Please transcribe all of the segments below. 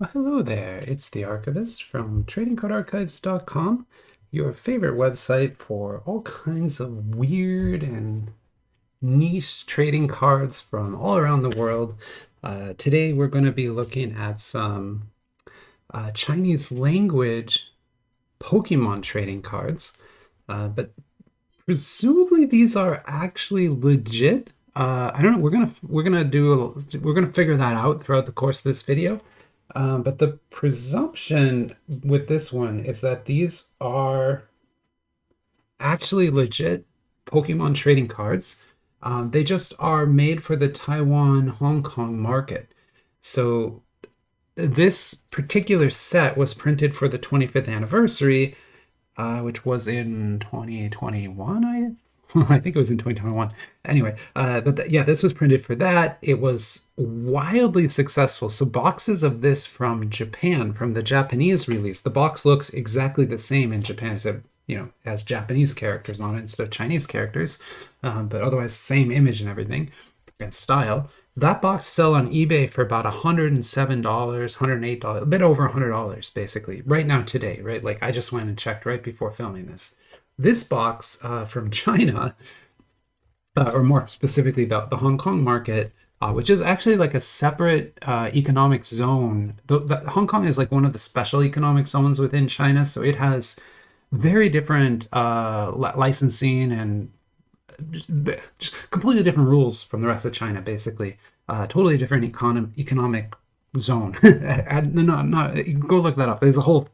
Well, hello there, it's the Archivist from tradingcardarchives.com, your favorite website for all kinds of weird and niche trading cards from all around the world. Today we're going to be looking at some Chinese language Pokemon trading cards, but presumably these are actually legit. I don't know. We're gonna figure that out throughout the course of this video. But the presumption with this one is that these are actually legit Pokemon trading cards. They just are made for the Taiwan, Hong Kong market. So this particular set was printed for the 25th anniversary, which was in 2021, I think it was in 2021. Anyway, yeah, this was printed for that. It was wildly successful. So boxes of this from Japan, from the Japanese release, the box looks exactly the same in Japan, except has Japanese characters on it instead of Chinese characters, but otherwise same image and everything and style. That box sell on eBay for about $107, $108, a bit over $100 basically right now today, right? Like I just went and checked right before filming this. This box from China, or more specifically the Hong Kong market, which is actually like a separate economic zone. Hong Kong is like one of the special economic zones within China, so it has very different licensing and just completely different rules from the rest of China, basically. Totally different economic zone. No, you can go look that up. It's a whole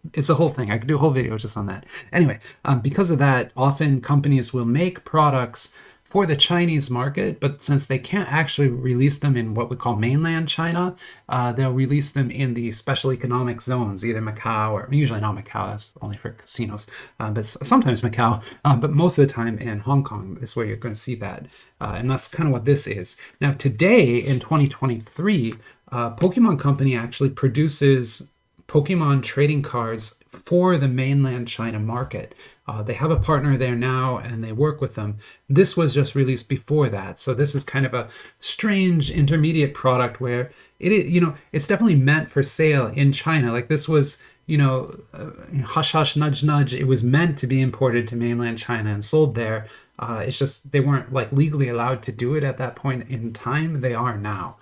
thing. I could do a whole video just on that. Anyway, because of that, often companies will make products for the Chinese market, but since they can't actually release them in what we call mainland China, they'll release them in the special economic zones, either Macau or usually not Macau, that's only for casinos, but sometimes Macau, but most of the time in Hong Kong is where you're going to see that. And that's kind of what this is. Now, today in 2023, Pokemon Company actually produces Pokemon trading cards for the mainland China market. They have a partner there now and they work with them. This was just released before that. So this is kind of a strange intermediate product where it's definitely meant for sale in China. Like this was, hush hush nudge nudge. It was meant to be imported to mainland China and sold there. It's just they weren't like legally allowed to do it at that point in time. They are now.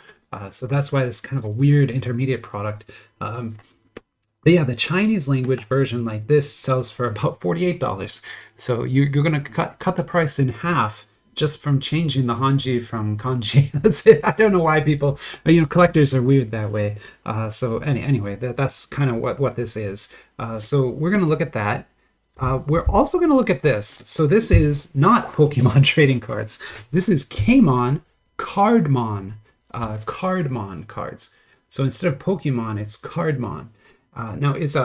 So that's why it's kind of a weird intermediate product. But yeah, the Chinese language version like this sells for about $48. So you're going to cut the price in half just from changing the Hanji from Kanji. That's it. I don't know why people, collectors are weird that way. So anyway, that's kind of what this is. So we're going to look at that. We're also going to look at this. So this is not Pokemon trading cards. This is Camon Cardmon. Cardmon cards. So instead of Pokemon, it's Cardmon. Now it's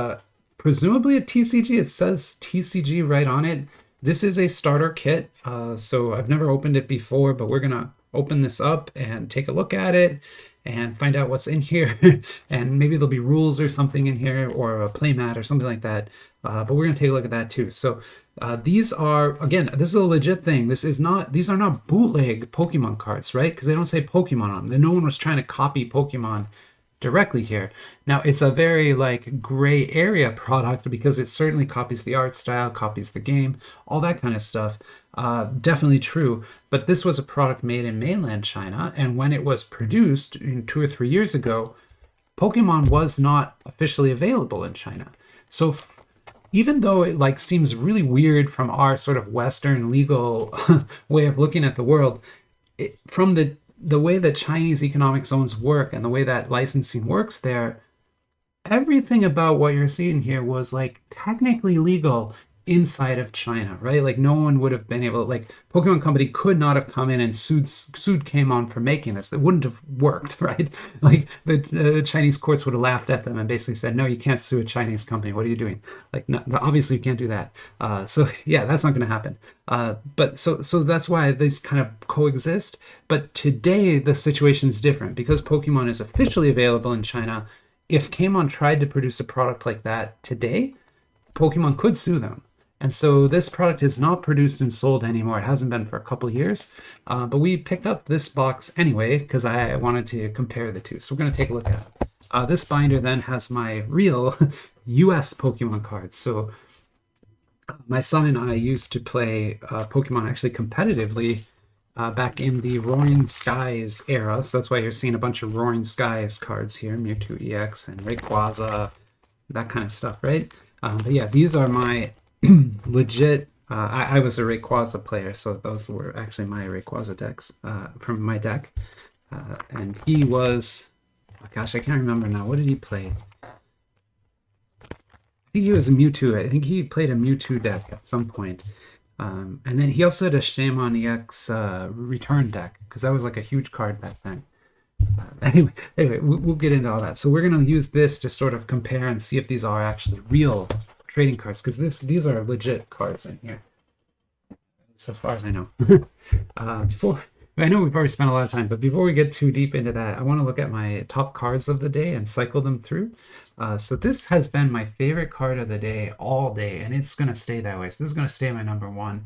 presumably a TCG. It says TCG right on it. This is a starter kit. So I've never opened it before, but we're gonna open this up and take a look at it and find out what's in here. And maybe there'll be rules or something in here or a playmat or something like that. But we're gonna take a look at that too. So these are, again, this is a legit thing. These are not bootleg Pokemon cards, right? Because they don't say Pokemon on them. No one was trying to copy Pokemon directly here. Now it's a very like gray area product because it certainly copies the art style, copies the game, all that kind of stuff. Definitely true. But this was a product made in mainland China, and when it was produced 2 or 3 years ago, Pokemon was not officially available in China. So even though it like seems really weird from our sort of Western legal way of looking at the world, from the way that Chinese economic zones work and the way that licensing works there, everything about what you're seeing here was like technically legal inside of China, right? Like no one would have been able to, like Pokemon Company could not have come in and sued Camon for making this. It wouldn't have worked, right? Like the Chinese courts would have laughed at them and basically said, no, you can't sue a Chinese company. What are you doing? Like, no, obviously you can't do that. So yeah, that's not going to happen. But so that's why these kind of coexist. But today the situation is different because Pokemon is officially available in China. If Camon tried to produce a product like that today, Pokemon could sue them. And so this product is not produced and sold anymore. It hasn't been for a couple of years. But we picked up this box anyway because I wanted to compare the two. So we're going to take a look at it. This binder then has my real US Pokemon cards. So my son and I used to play Pokemon actually competitively back in the Roaring Skies era. So that's why you're seeing a bunch of Roaring Skies cards here, Mewtwo EX and Rayquaza, that kind of stuff, right? But yeah, these are my legit. I was a Rayquaza player, so those were actually my Rayquaza decks from my deck. And he was, oh gosh, I can't remember now. What did he play? I think he was a Mewtwo. I think he played a Mewtwo deck at some point. And then he also had a Camon EX return deck, because that was like a huge card back then. Anyway, we'll get into all that. So we're going to use this to sort of compare and see if these are actually real trading cards, because these are legit cards in here, so far as I know. I know we've already spent a lot of time, but before we get too deep into that, I want to look at my top cards of the day and cycle them through. So this has been my favorite card of the day all day, and it's going to stay that way. So this is going to stay my number one.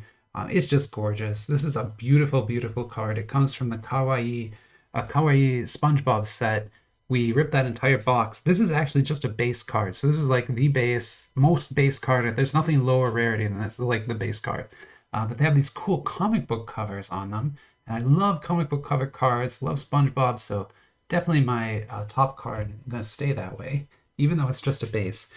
It's just gorgeous. This is a beautiful, beautiful card. It comes from the Kawaii SpongeBob set. We ripped that entire box. This is actually just a base card. So this is like the most base card. There's nothing lower rarity than this, like the base card. But they have these cool comic book covers on them. And I love comic book cover cards, love SpongeBob, so definitely my top card. I'm going to stay that way, even though it's just a base.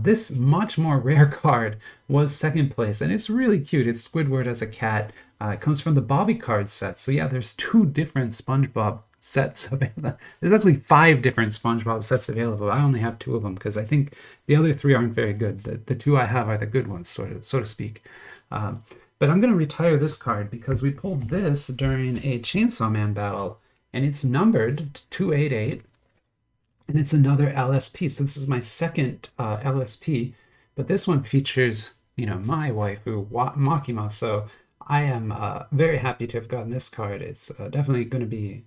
This much more rare card was second place, and it's really cute. It's Squidward as a cat. It comes from the Bobby card set. So yeah, there's 2 different SpongeBob sets available. There's actually 5 different SpongeBob sets available. I only have 2 of them because I think the other 3 aren't very good. The 2 I have are the good ones, so to speak. But I'm going to retire this card because we pulled this during a Chainsaw Man battle, and it's numbered 288, and it's another LSP. So this is my second LSP, but this one features, my waifu, Makima. So I am very happy to have gotten this card. It's definitely going to be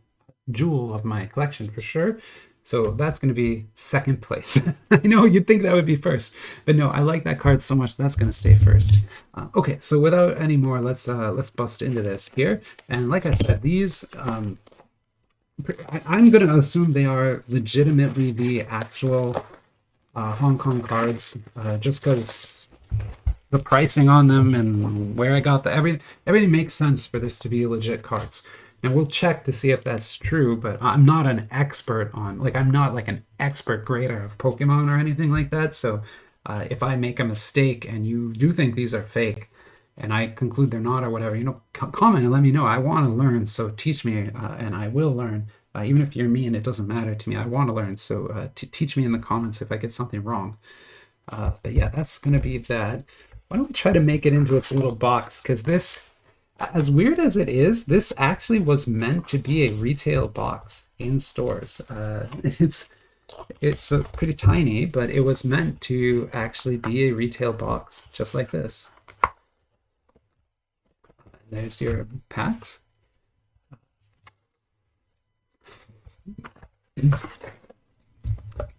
a jewel of my collection for sure. So that's going to be second place. I know you'd think that would be first, but no, I like that card so much that's going to stay first. Okay, so without any more, let's bust into this here. And like I said, these I'm going to assume they are legitimately the actual Hong Kong cards, just because the pricing on them and where I got everything makes sense for this to be legit cards. And we'll check to see if that's true, but I'm not an expert I'm not like an expert grader of Pokemon or anything like that. So if I make a mistake and you do think these are fake and I conclude they're not or whatever, comment and let me know. I want to learn, so teach me and I will learn. Even if you're me and it doesn't matter to me, I want to learn. So teach me in the comments if I get something wrong. But yeah, that's going to be that. Why don't we try to make it into its little box, because this, as weird as it is, this actually was meant to be a retail box in stores. It's pretty tiny, but it was meant to actually be a retail box, just like this. There's your packs.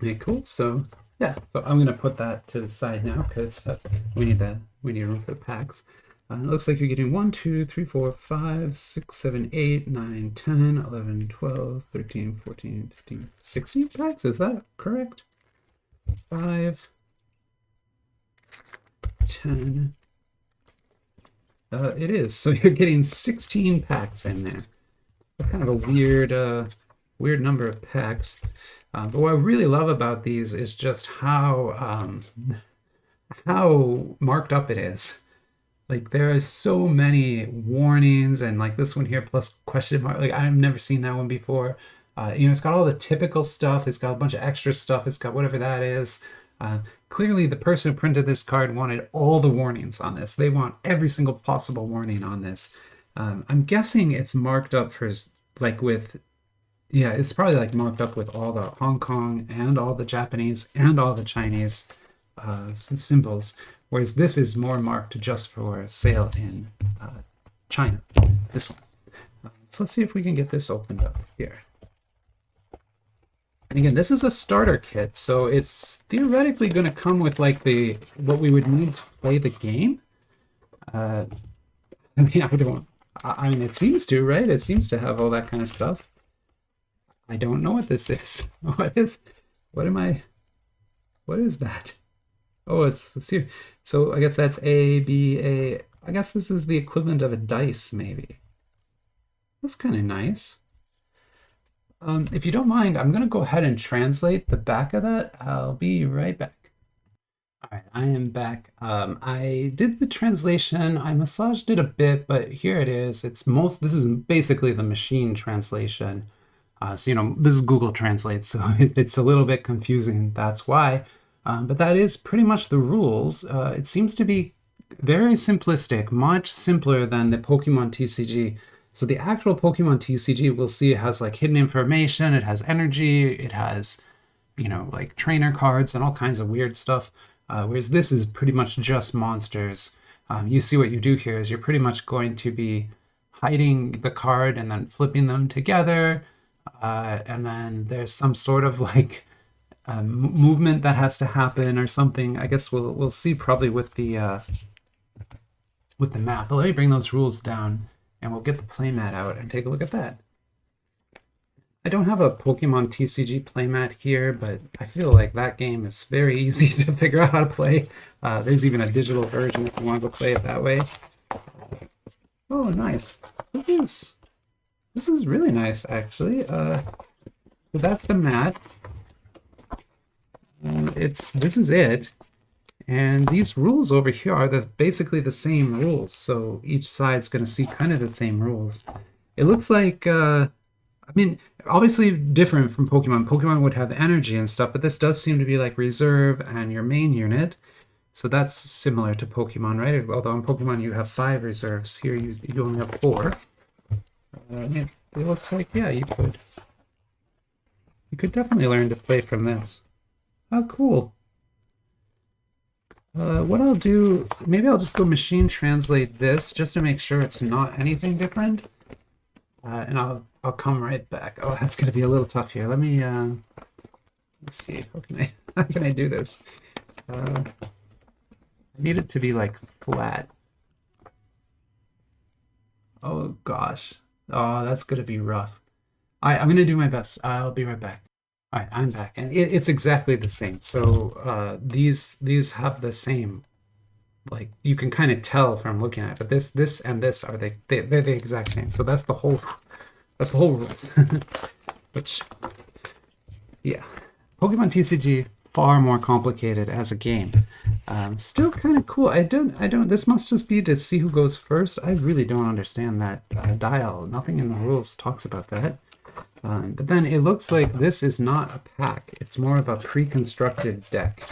Okay, cool. So yeah, so I'm gonna put that to the side now because we need room for the packs. It looks like you're getting 1, 2, 3, 4, 5, 6, 7, 8, 9, 10, 11, 12, 13, 14, 15, 16 packs. Is that correct? 5, 10. It is. So you're getting 16 packs in there. Kind of a weird number of packs. But what I really love about these is just how marked up it is. Like, there are so many warnings, and like this one here plus question mark. Like, I've never seen that one before. It's got all the typical stuff. It's got a bunch of extra stuff. It's got whatever that is. Clearly, the person who printed this card wanted all the warnings on this. They want every single possible warning on this. I'm guessing it's marked up for it's probably like marked up with all the Hong Kong and all the Japanese and all the Chinese symbols. Whereas this is more marked just for sale in China, this one. So let's see if we can get this opened up here. And again, this is a starter kit, so it's theoretically going to come with like what we would need to play the game. I mean, it seems to, right? It seems to have all that kind of stuff. I don't know what this is. What is? What am I? What is that? Oh, it's here. So I guess that's A, B, A. I guess this is the equivalent of a dice, maybe. That's kind of nice. If you don't mind, I'm going to go ahead and translate the back of that. I'll be right back. All right, I am back. I did the translation. I massaged it a bit, but here it is. This is basically the machine translation. So, this is Google Translate, so it's a little bit confusing. That's why. But that is pretty much the rules. It seems to be very simplistic, much simpler than the Pokemon TCG. So the actual Pokemon TCG, we'll see it has like hidden information, it has energy, it has, like trainer cards and all kinds of weird stuff. Whereas this is pretty much just monsters. You see what you do here is you're pretty much going to be hiding the card and then flipping them together. And then there's some sort of like movement that has to happen or something. I guess we'll see probably with the map. But let me bring those rules down and we'll get the playmat out and take a look at that. I don't have a Pokemon TCG playmat here, but I feel like that game is very easy to figure out how to play. There's even a digital version if you want to go play it that way. Oh, nice. This is really nice, actually. So that's the mat. This is it. And these rules over here are basically the same rules. So each side's going to see kind of the same rules. It looks like, obviously different from Pokemon. Pokemon would have energy and stuff, but this does seem to be like reserve and your main unit. So that's similar to Pokemon, right? Although in Pokemon you have 5 reserves. Here you only have 4. It looks like, yeah, you could definitely learn to play from this. Oh, cool. What I'll do, maybe I'll just go machine translate this just to make sure it's not anything different. And I'll come right back. Oh, that's gonna be a little tough here. Let me let's see. How can I do this? I need it to be like flat. Oh gosh. Oh, that's gonna be rough. I'm gonna do my best. I'll be right back. All right, I'm back, and it's exactly the same. So these have the same, like you can kind of tell from looking at it. But this and this are they're the exact same. So that's the whole rules. Which, yeah, Pokemon TCG far more complicated as a game. Still kind of cool. I don't. This must just be to see who goes first. I really don't understand that dial. Nothing in the rules talks about that. But then it looks like this is not a pack. It's more of a pre-constructed deck.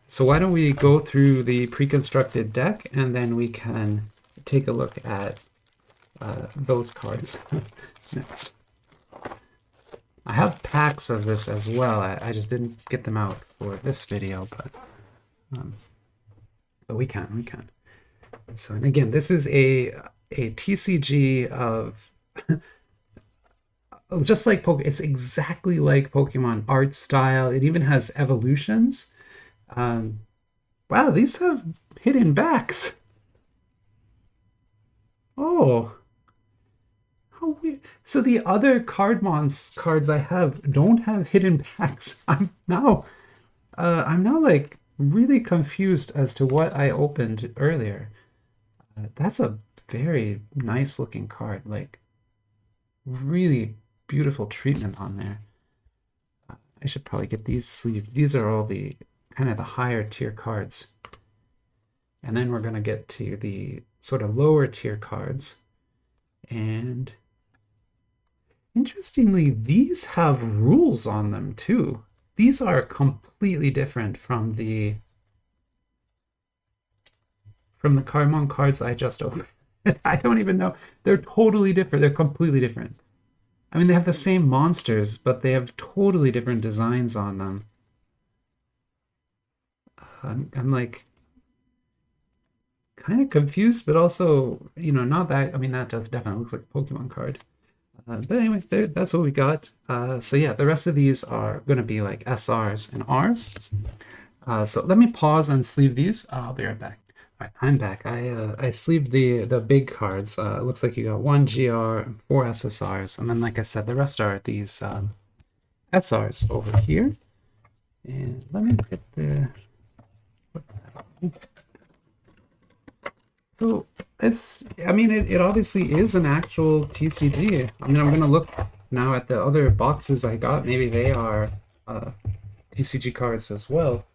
So why don't we go through the pre-constructed deck and then we can take a look at those cards next. I have packs of this as well. I just didn't get them out for this video, but we can. So, and again, this is a TCG of just like Pokemon. It's exactly like Pokemon art style. It even has evolutions. Wow, these have hidden backs. Oh, how weird. So the other Cardmon cards I have don't have hidden backs. I'm now like really confused as to what I opened earlier. That's a very nice looking card. Like really beautiful treatment on there. I should probably get these sleeved. These are all the kind of the higher tier cards. And then we're going to get to the sort of lower tier cards. And interestingly, these have rules on them too. These are completely different from the Cardmon cards I just opened. I don't even know. They're totally different. They're completely different. I mean, they have the same monsters, but they have totally different designs on them. I'm like kind of confused, but also, not that. I mean, that does definitely looks like a Pokemon card. But anyways, that's what we got. So yeah, the rest of these are going to be like SRs and Rs. So let me pause and sleeve these. I'll be right back. All right, I'm back. I sleeved the big cards. It looks like you got 1 GR, 4 SSRs, and then like I said, the rest are these SRs over here. And let me get the... So it's, I mean, it obviously is an actual TCG. I mean, I'm going to look now at the other boxes I got. Maybe they are TCG cards as well.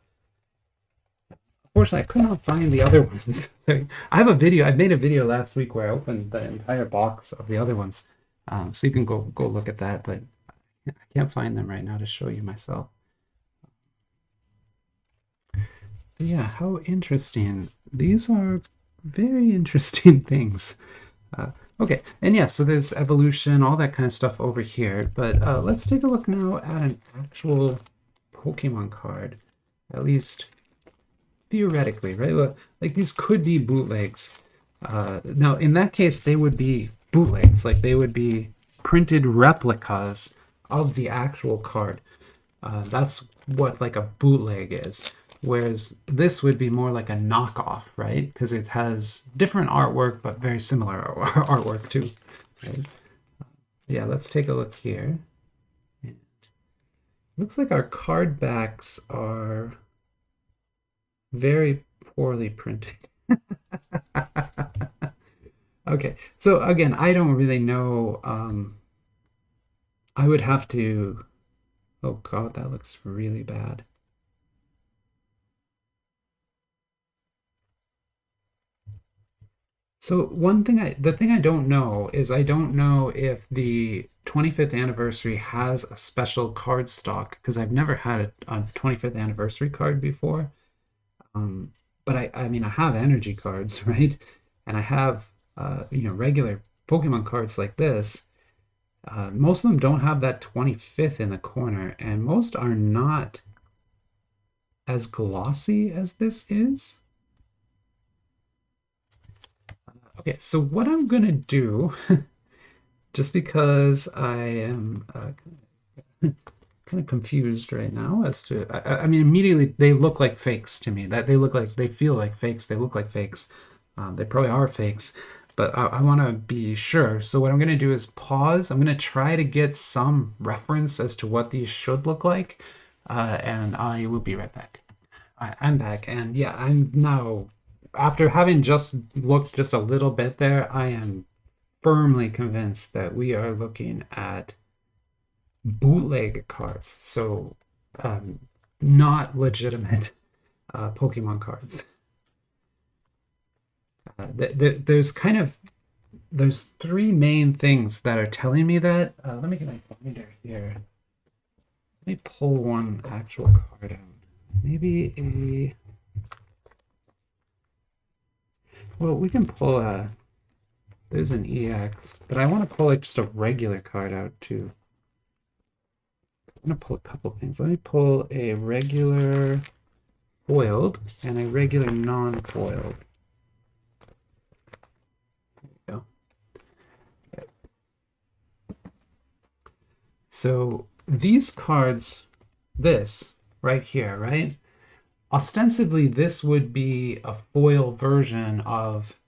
Unfortunately, I could not find the other ones. I have a video. I made a video last week where I opened the entire box of the other ones. So you can go look at that, but I can't find them right now to show you myself. But yeah, how interesting. These are very interesting things. Okay, and yeah, so there's evolution, all that kind of stuff over here. But let's take a look now at an actual Pokemon card, at least theoretically, right? Like these could be bootlegs. Now, in that case, they would be bootlegs, like they would be printed replicas of the actual card. That's what like a bootleg is. Whereas this would be more like a knockoff, right? Because it has different artwork, but very similar artwork too. Right? Yeah, let's take a look here. Looks like our card backs are very poorly printed. Okay, so again, I don't really know. I would have to... Oh God, that looks really bad. So the thing I don't know is I don't know if the 25th anniversary has a special card stock, because I've never had a 25th anniversary card before. But I mean, I have energy cards, right? And I have, regular Pokemon cards like this. Most of them don't have that 25th in the corner, and most are not as glossy as this is. Okay, so what I'm gonna do, just because I am kind of confused right now as to, I mean, immediately they look like fakes to me. That they feel like fakes. They look like fakes. They probably are fakes, but I want to be sure. So what I'm going to do is pause. I'm going to try to get some reference as to what these should look like, and I will be right back. I'm back, and yeah, I'm now, after having just looked just a little bit there, I am firmly convinced that we are looking at bootleg cards, so not legitimate Pokemon cards. There's three main things that are telling me that. Let me get my binder here. Let me pull one actual card out. Maybe well, we can pull there's an EX, but I want to pull like just a regular card out too. I'm going to pull a couple things. Let me pull a regular foiled and a regular non-foiled. There we go. Okay. So these cards, this right here, right? Ostensibly, this would be a foil version of,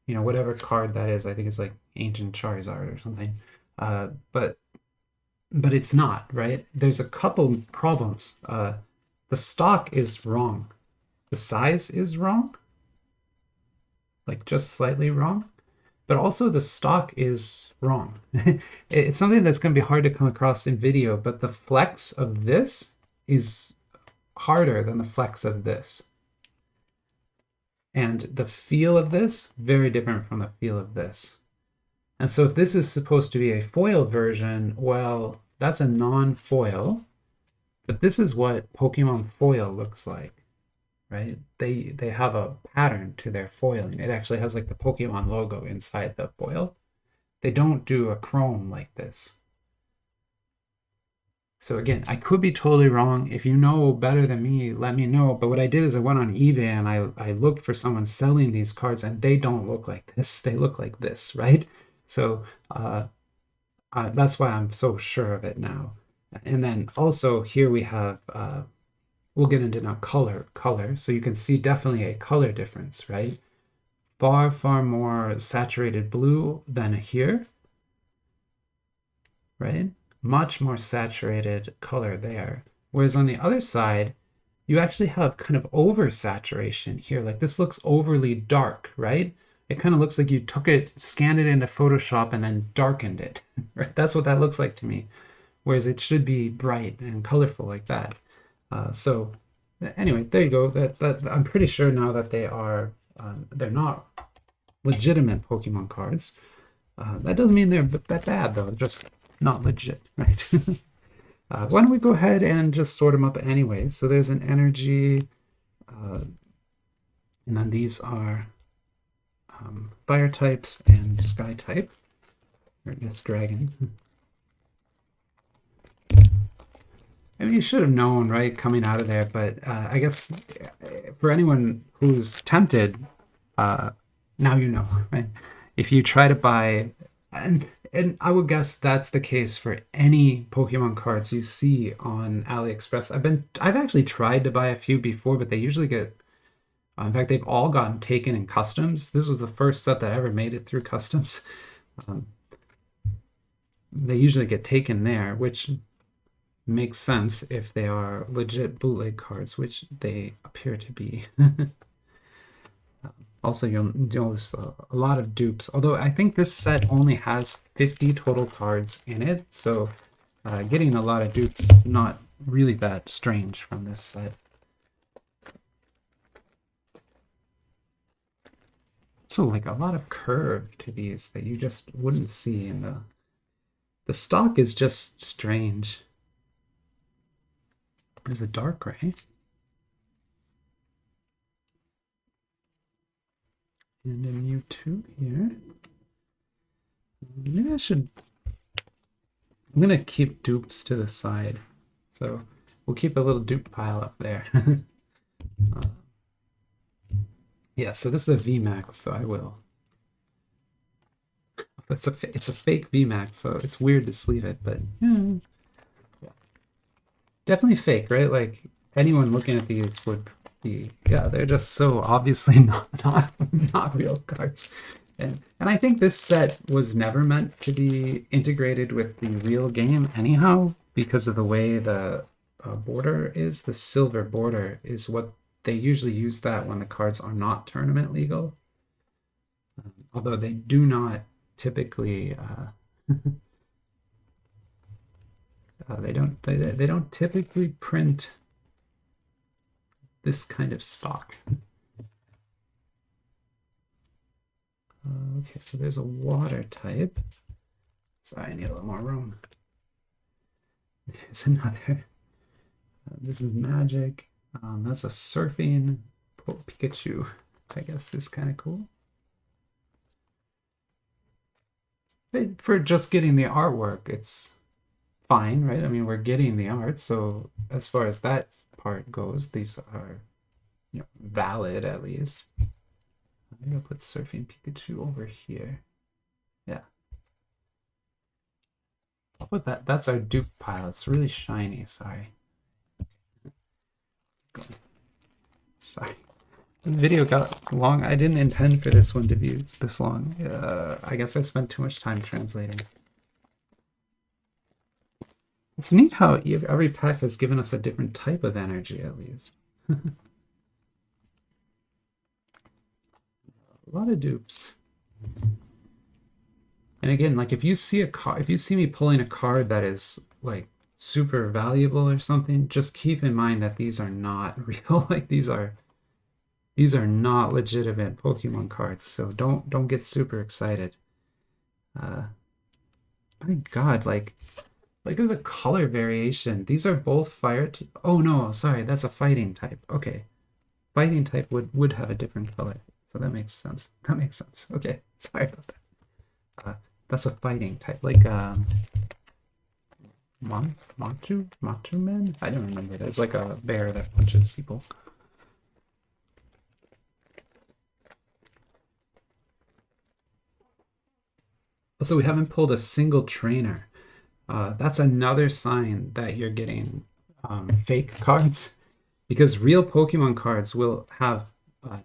whatever card that is. I think it's like Ancient Charizard or something. But it's not, right? There's a couple problems. The stock is wrong. The size is wrong. Like just slightly wrong. But also the stock is wrong. It's something that's going to be hard to come across in video, but the flex of this is harder than the flex of this. And the feel of this, very different from the feel of this. And so if this is supposed to be a foil version, well, that's a non-foil. But this is what Pokemon foil looks like, right? They have a pattern to their foiling. It actually has like the Pokemon logo inside the foil. They don't do a chrome like this. So again, I could be totally wrong. If you know better than me, let me know. But what I did is I went on eBay and I looked for someone selling these cards, and they don't look like this. They look like this, right? So that's why I'm so sure of it now. And then also here we have, we'll get into now color. So you can see definitely a color difference, right? Far, far more saturated blue than here, right? much more saturated color there. Whereas on the other side, you actually have kind of oversaturation here. Like this looks overly dark, right? It kind of looks like you took it, scanned it into Photoshop, and then darkened it, right? That's what that looks like to me. Whereas it should be bright and colorful like that. So anyway, there you go. That I'm pretty sure now that they're not legitimate Pokemon cards. That doesn't mean they're that bad though, just not legit, right? Why don't we go ahead and just sort them up anyway? So there's an energy, and then these are fire types and sky type. Or yes, dragon. I mean, you should have known, right, coming out of there, but I guess for anyone who's tempted, now you know, right? If you try to buy, and I would guess that's the case for any Pokemon cards you see on AliExpress. I've actually tried to buy a few before, but they usually get, in fact, they've all gotten taken in customs. This was the first set that ever made it through customs. They usually get taken there, which makes sense if they are legit bootleg cards, which they appear to be. Also, you'll notice a lot of dupes, although I think this set only has 50 total cards in it, so getting a lot of dupes not really that strange from this set. So like a lot of curve to these that you just wouldn't see in the stock is just strange. There's a dark gray. And a Mewtwo here. Maybe I'm gonna keep dupes to the side. So we'll keep a little dupe pile up there. Yeah, so this is a VMAX, so I will. It's a fake VMAX, so it's weird to sleeve it, but yeah. Definitely fake, right? Like anyone looking at these would be, yeah, they're just so obviously not real cards. And I think this set was never meant to be integrated with the real game anyhow, because of the way the border is. The silver border is what they usually use that when the cards are not tournament legal. Although they do not typically they don't typically print this kind of stock. Okay, so there's a water type. Sorry, I need a little more room. There's another. This is magic. That's a surfing Pikachu. I guess is kind of cool. For just getting the artwork, it's fine, right? I mean, we're getting the art, so as far as that part goes, these are, you know, valid at least. I'm gonna put Surfing Pikachu over here. Yeah. I'll put that. That's our dupe pile. It's really shiny. Sorry. Sorry. The video got long. I didn't intend for this one to be this long. I guess I spent too much time translating. It's neat how every pack has given us a different type of energy, at least. A lot of dupes. And again, like if you see me pulling a card that is like super valuable or something, just keep in mind that these are not real. Like these are not legitimate Pokemon cards, so don't get super excited. My God, like look at the color variation. These are both fire. Oh no, sorry, that's a fighting type. Okay, fighting type would have a different color, so that makes sense. That makes sense. Okay, sorry about that. That's a fighting type, like Machu Man. I don't remember. There's like a bear that punches people. Also, we haven't pulled a single trainer. That's another sign that you're getting fake cards, because real Pokemon cards will have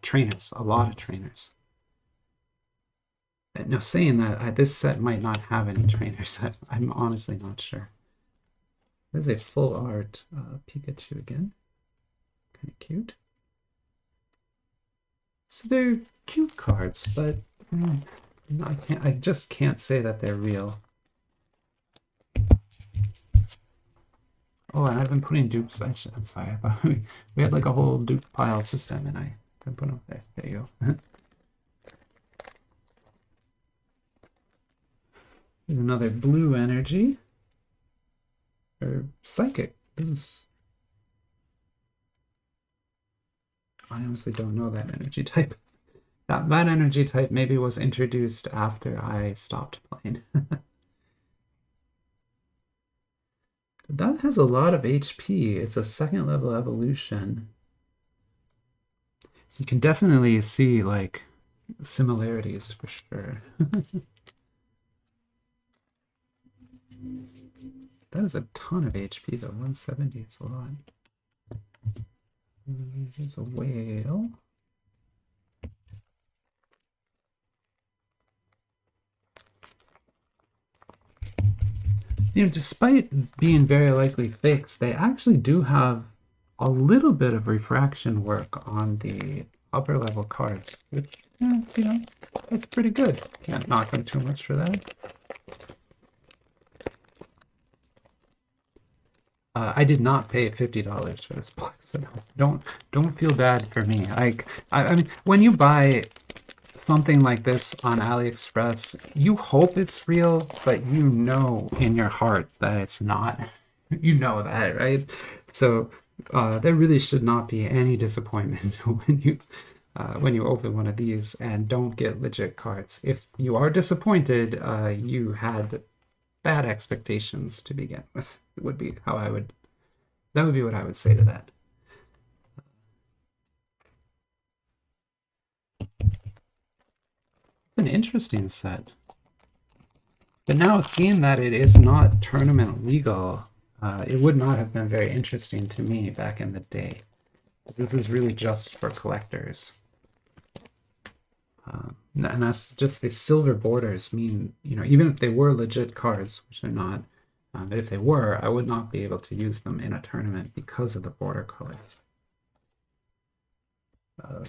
trainers, a lot of trainers. Now, saying that, this set might not have any trainers. I'm honestly not sure. There's a full art Pikachu again. Kind of cute. So they're cute cards, but I just can't say that they're real. Oh, and I've been putting dupes. I'm sorry. I thought we had like a whole dupe pile system, and I didn't put them there. There you go. There's another blue energy. Or psychic. This is... I honestly don't know that energy type. That energy type maybe was introduced after I stopped playing. That has a lot of HP. It's a second level evolution. You can definitely see like similarities for sure. That is a ton of HP though. 170 is a lot. Here's a whale. You know, despite being very likely fakes, they actually do have a little bit of refraction work on the upper level cards, which, you know, that's pretty good. Can't knock them too much for that. I did not pay $50 for this box, so don't feel bad for me. I mean, when you buy something like this on AliExpress, you hope it's real, but you know in your heart that it's not. You know that, right? So there really should not be any disappointment when you open one of these and don't get legit cards. If you are disappointed, you had bad expectations to begin with. It would be how that would be what I would say to that. An interesting set. But now seeing that it is not tournament legal, it would not have been very interesting to me back in the day. This is really just for collectors. And that's just the silver borders mean, you know, even if they were legit cards, which they're not, but if they were, I would not be able to use them in a tournament because of the border colors.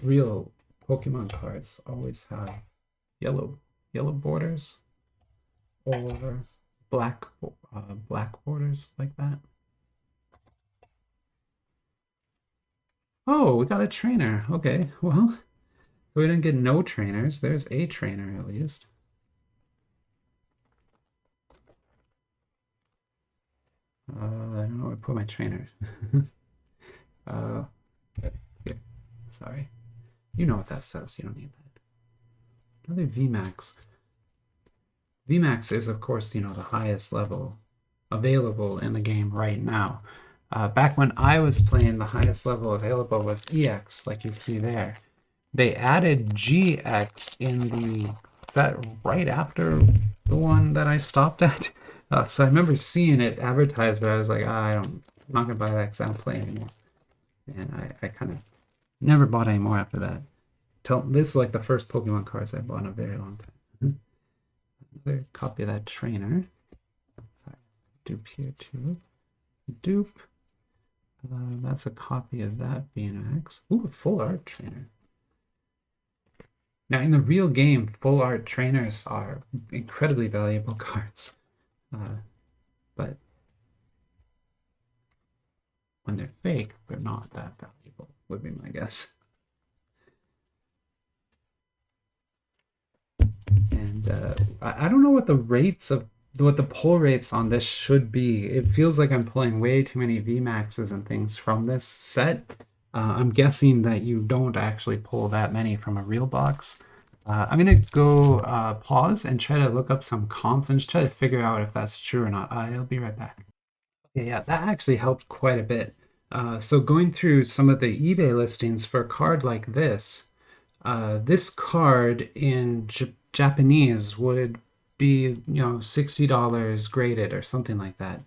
Real Pokemon cards always have yellow borders or black borders like that. Oh, we got a trainer. Okay, well, we didn't get no trainers. There's a trainer at least. I don't know where to put my trainer. Here. Sorry. You know what that says. You don't need that. Another VMAX. VMAX is, of course, you know, the highest level available in the game right now. Back when I was playing, the highest level available was EX, like you see there. They added GX in the set right after the one that I stopped at. So I remember seeing it advertised, but I was like, I'm not going to buy that because I don't play anymore. And I kind of never bought any more after that. This is like the first Pokemon cards I bought in a very long time. Another copy of that trainer. Dupe here too. Dupe. That's a copy of that VMAX. Ooh, a full art trainer. Now, in the real game, full art trainers are incredibly valuable cards. But when they're fake, they're not that valuable, would be my guess. And I don't know what the pull rates on this should be. It feels like I'm pulling way too many VMAXs and things from this set. I'm guessing that you don't actually pull that many from a real box. I'm going to go pause and try to look up some comps and just try to figure out if that's true or not. I'll be right back. Okay, yeah, that actually helped quite a bit. So going through some of the eBay listings for a card like this, this card in Japanese would be, you know, $60 graded or something like that.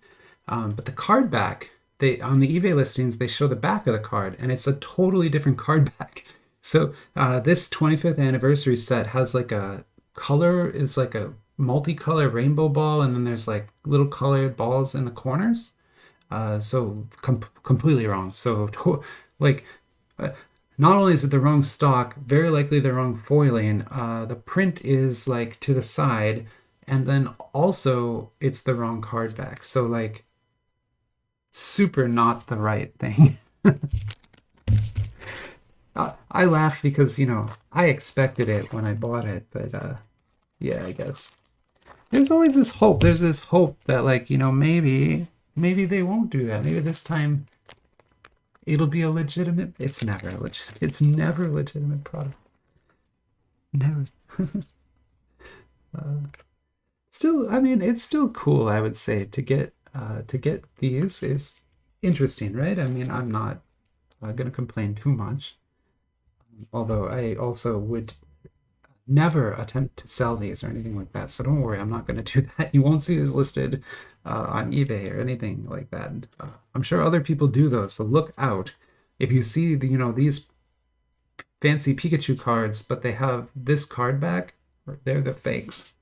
But the card back, on the eBay listings, they show the back of the card, and it's a totally different card back. So this 25th anniversary set has like a color, it's like a multicolor rainbow ball, and then there's like little colored balls in the corners. So completely wrong. So like, uh, not only is it the wrong stock, very likely the wrong foiling. The print is like to the side, and then also it's the wrong card back. So like, super not the right thing. I laugh because, I expected it when I bought it, but yeah, I guess. There's always this hope. There's this hope that, like, maybe they won't do that. Maybe this time it'll be a legitimate. It's never a legit. It's never a legitimate product. Never. Still, I mean, it's still cool, I would say, to get these is interesting, right? I mean, I'm not gonna complain too much. Although I also would never attempt to sell these or anything like that. So don't worry, I'm not going to do that. You won't see these listed on eBay or anything like that. I'm sure other people do those, so look out. If you see these fancy Pikachu cards, but they have this card back, they're the fakes.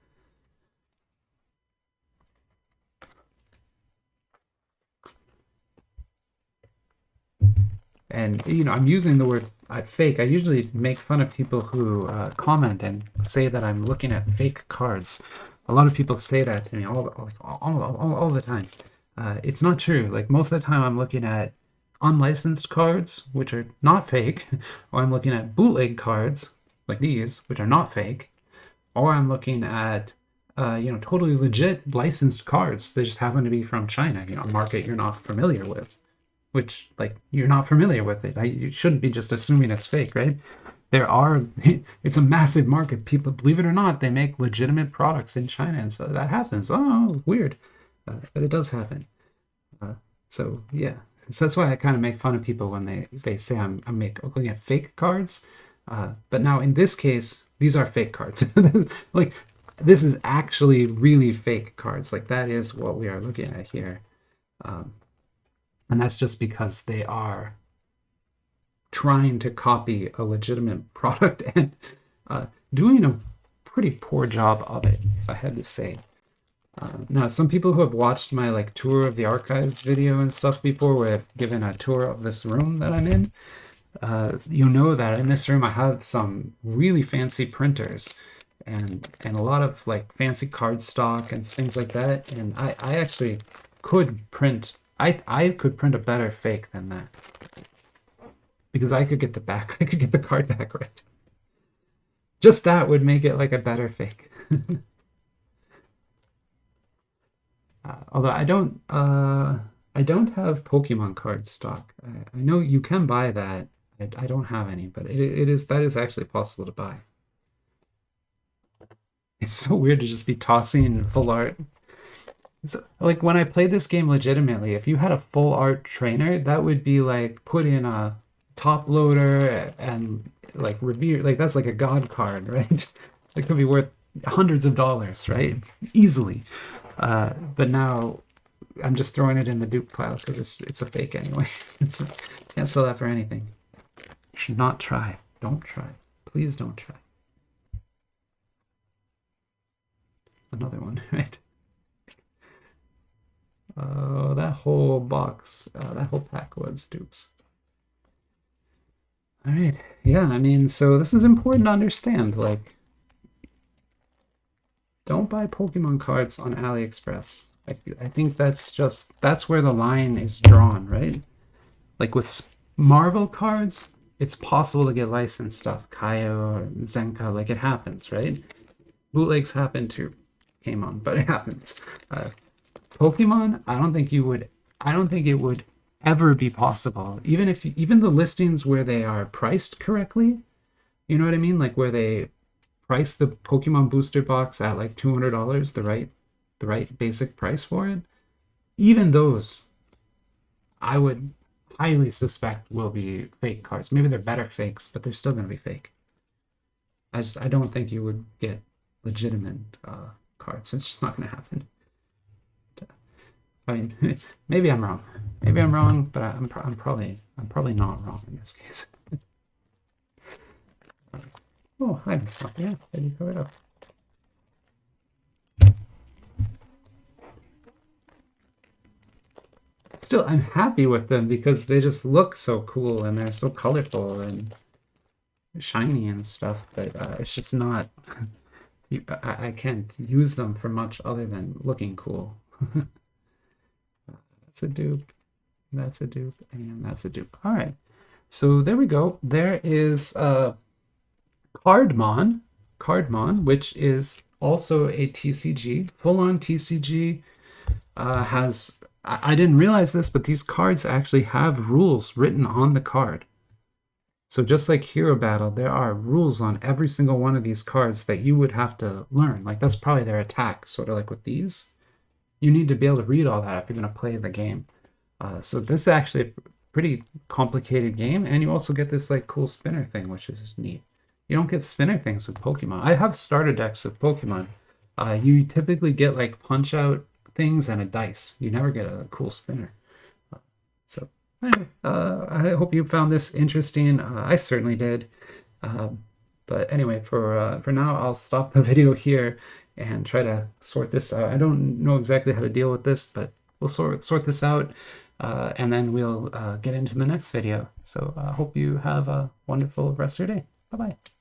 And I'm using the word fake. I usually make fun of people who comment and say that I'm looking at fake cards. A lot of people say that to me all the time. It's not true. Like, most of the time, I'm looking at unlicensed cards, which are not fake, or I'm looking at bootleg cards like these, which are not fake, or I'm looking at totally legit licensed cards. They just happen to be from China, a market you're not familiar with, which, like, you're not familiar with it. You shouldn't be just assuming it's fake, right? It's a massive market. People, believe it or not, they make legitimate products in China, and so that happens. Oh, weird. But it does happen. So yeah, so that's why I kind of make fun of people when they say I'm looking at fake cards. But now in this case, these are fake cards. Like, this is actually really fake cards. Like, that is what we are looking at here. And that's just because they are trying to copy a legitimate product and doing a pretty poor job of it, if I had to say. Now, some people who have watched my like tour of the archives video and stuff before, where I've given a tour of this room that I'm in, you know that in this room I have some really fancy printers and a lot of like fancy card stock and things like that. And I actually could print. I could print a better fake than that, because I could get the card back right. Just that would make it like a better fake. Although I don't have Pokemon card stock. I know you can buy that. I don't have any, but that is actually possible to buy. It's so weird to just be tossing full art. So, like, when I played this game legitimately, if you had a full art trainer, that would be like put in a top loader and like revere. Like, that's like a god card, right? It could be worth hundreds of dollars, right? Easily. But now I'm just throwing it in the dupe pile because it's a fake anyway. Can't sell that for anything. Should not try. Don't try. Please don't try. Another one, right? That whole box, that whole pack was dupes. All right. Yeah, I mean, so this is important to understand. Like, don't buy Pokemon cards on AliExpress. I think that's where the line is drawn, right? Like, with Marvel cards, it's possible to get licensed stuff. Kaio, Zenka, like, it happens, right? Bootlegs happen to Camon, but it happens. Pokemon, I don't think it would ever be possible. Even the listings where they are priced correctly, you know what I mean? Like, where they price the Pokemon booster box at like $200, the right basic price for it. Even those, I would highly suspect will be fake cards. Maybe they're better fakes, but they're still going to be fake. I don't think you would get legitimate cards. It's just not going to happen. I mean, maybe I'm wrong. Maybe I'm wrong, but I'm probably not wrong in this case. Oh, hi, Miss Fuck. Yeah, there you go. It up. still, I'm happy with them because they just look so cool and they're so colorful and shiny and stuff. But it's just not. I can't use them for much other than looking cool. That's a dupe. That's a dupe, and that's a dupe. All right. So there we go. There is Cardmon, which is also a TCG, full-on TCG. Has I didn't realize this, but these cards actually have rules written on the card. So just like Hero Battle, there are rules on every single one of these cards that you would have to learn. Like that's probably their attack, sort of like with these. You need to be able to read all that if you're going to play the game. So this is actually a pretty complicated game, and you also get this like cool spinner thing, which is neat. You don't get spinner things with Pokemon. I have starter decks of Pokemon. You typically get like punch out things and a dice. You never get a cool spinner. So anyway, I hope you found this interesting. I certainly did. But anyway, for now, I'll stop the video here and try to sort this out. I don't know exactly how to deal with this, but we'll sort this out, and then we'll get into the next video. So I hope you have a wonderful rest of your day. Bye-bye.